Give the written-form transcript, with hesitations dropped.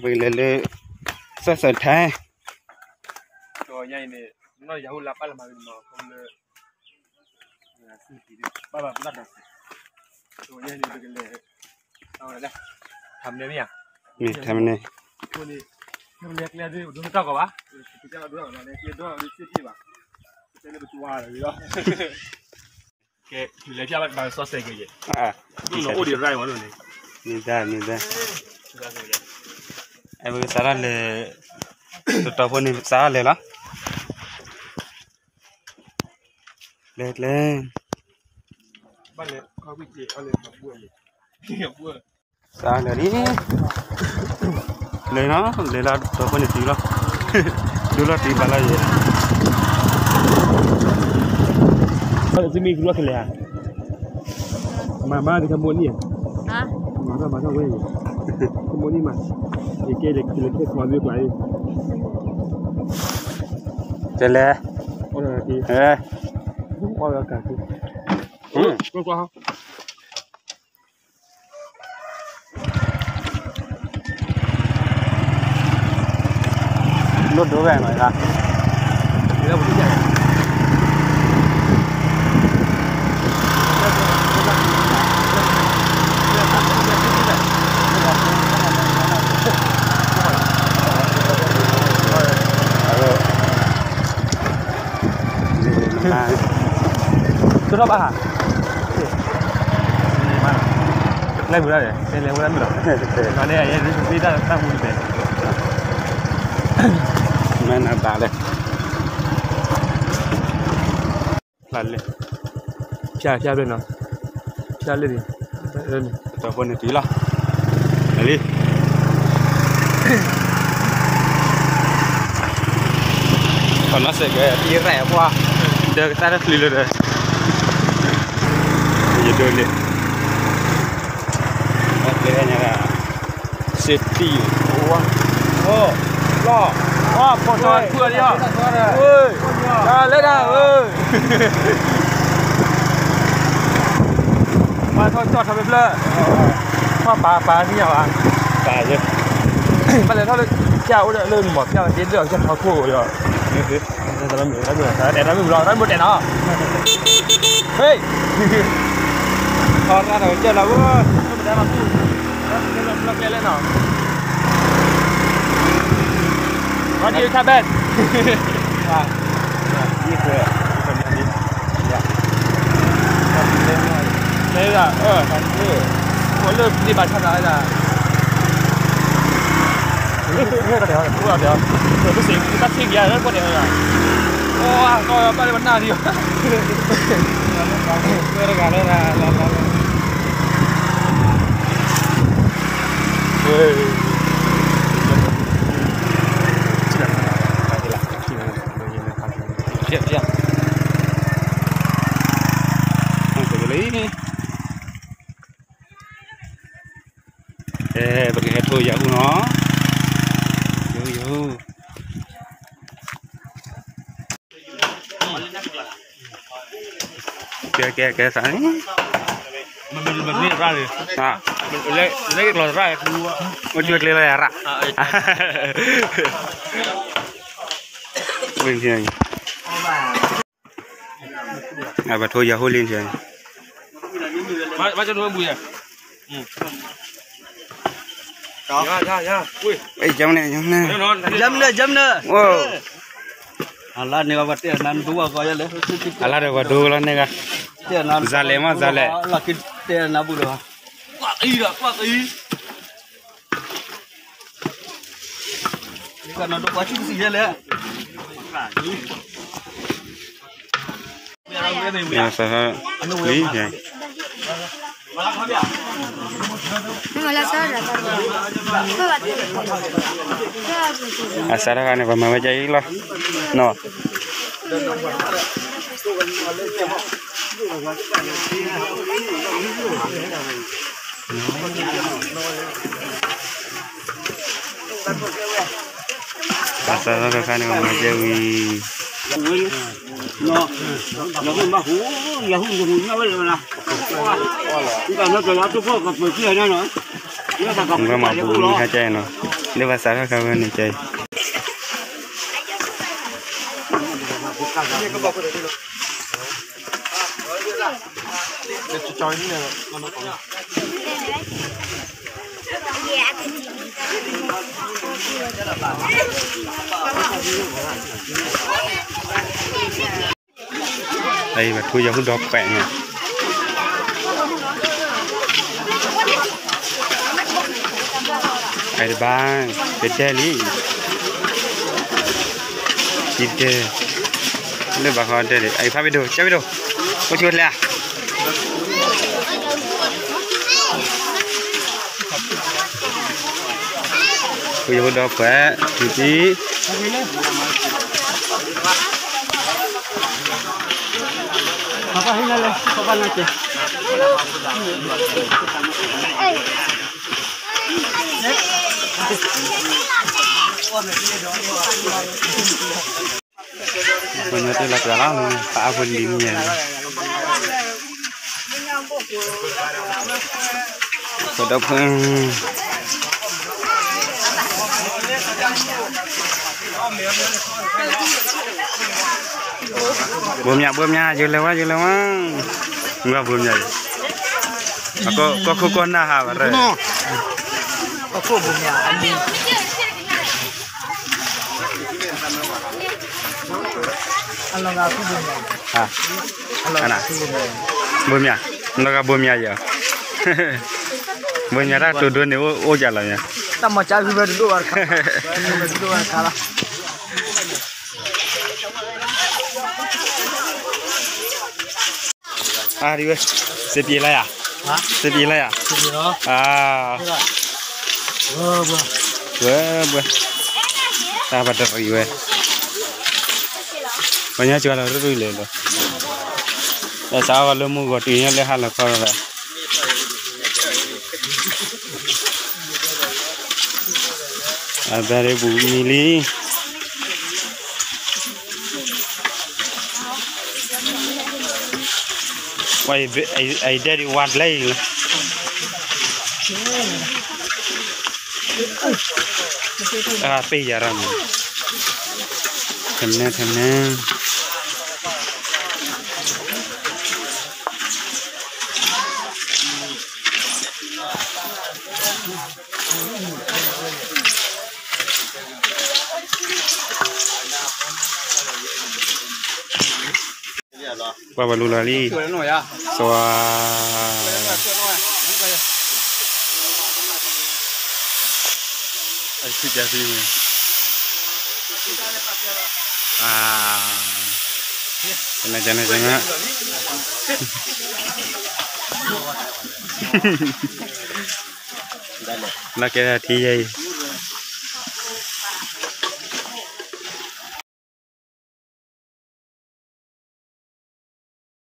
bây giờ le sao sao thay rồi nhảy này nó giàu lắm ba là mà không le ba ba lát đâu rồi nhảy này bây giờเอาเลยทำได้ไหมอ่ะ นี่ทำนี่ ตัวนี้มันเล็กเลยดิดูเจ้ากับวะดูเจ้าด้วยเราเนี่ยเกี่ยวด้วยดูเชี่ยที่วะเจ้าเนี่ยเป็นตัวอะไรอยู่แกอยู่เลยพี่อาบางซอสเสกเลยดูหนูโอ้ดีไรวะเนี่ยนี่ได้ไอ้พวกสารเลยตัวตัวพวกนี้สารเลยละเล็กเลย บ้านเลยเขาพิจิตรเอาเลยมาบัวเลยบัว sao là đi lấy nó lấy là tôi có nhận tí lo đưa là tí bà là gì bây giờ mình luộc cái này mà thì không muốn gì hả mà sao quên không muốn đi mà thì kia để cái khoản việc lại chơi lẹ ôi là gì ôi là cả gì qua không lốt đố về rồi ra thì đâu có gì cái đó hả lấy bữa đây lấy bữa đây mà đây là đi ra đang mua về mẹ nào ta đây lần lên cha bên nào cha lên đi lên tôi có nhận tí lo lấy đi còn nó sẽ cái tí rẻ quá đưa cái tay nó lì rồi giờ đưa lên đây là safety ô lo bỏ tròn vừa đi ạ ơi lên nào ơi mà thôi cho thằng bếp lơ phá như nào à phá chứ mà lấy thôi chào đợi lên bỏ theo đến đường cho thằng thua rồi để nó mình lo nó một đèn nó hey còn ra rồi chơi là nó để mà nó kia lên nào có đi khai bên đi cười đây là muốn lên đi bàn chân này là nghe cái đấy không được rồi cái gì cái taxi kia rất có đẹp rồi ô coi ba đi bắn nào đi cái đó là siap langsung beli bagi headphone ya uno yo kìa sáng mình đi ra rồi mình lấy cái lò ra một chuột lên là rạ bình thường và thôi giờ hôi lên rồi ba cho nó bùi à dạ ui ấy chấm này jam nữa wow Allah ni apa dia nan dua kaya le ala de wadu la ne ga dia nan zale ma zale laki dia nabu dah kuat ni kan ada kucing sih je le ya sa lý vậy asara kan apa mau jadi lah no asara kan apa mau jadi nó cũng mà hú nhà hú nhau vậy mà chúng ta nó cho nó tôi có cặp kia nữa Enggak mampu ni aja no. Ini bahasa apa kawan ni cai? Đây mà thui giống đọc quẹt nha. Ada bang, beda ni. Kita, ni bahawa ada ni. Ayo, apa itu? Siapa itu? Kau cuba lihat. Kau yang dah buat, jadi. Apa ini lah? Apa nanti? Punya tu lah dalam tak apa dimnya. Sudah pun. Bomnya, julewa. Enggak bomnya. Aku kena ha, bare. Aku bomnya. Along aku bomnya. Ah. Ana. Bomnya. Enggak bomnya aja. Bomnya dah tu dua ni jalannya. Tak mau cari berdua warga. Berdua kalah. Ah, dia sepi lah ya. Ha? Sepi lah ya. Sepi lah. Ah. Buah. Tak pada riwe. Banyak jual orang tu le lo. Saya kalau mu gotinya le hal kau lah. Ada ribu mili. Wah, I dari one lagi. Apa jaran? Tenang. Bawa lu lali. Soa. Asyik jadi ni. Jangan. Nak kira tiada.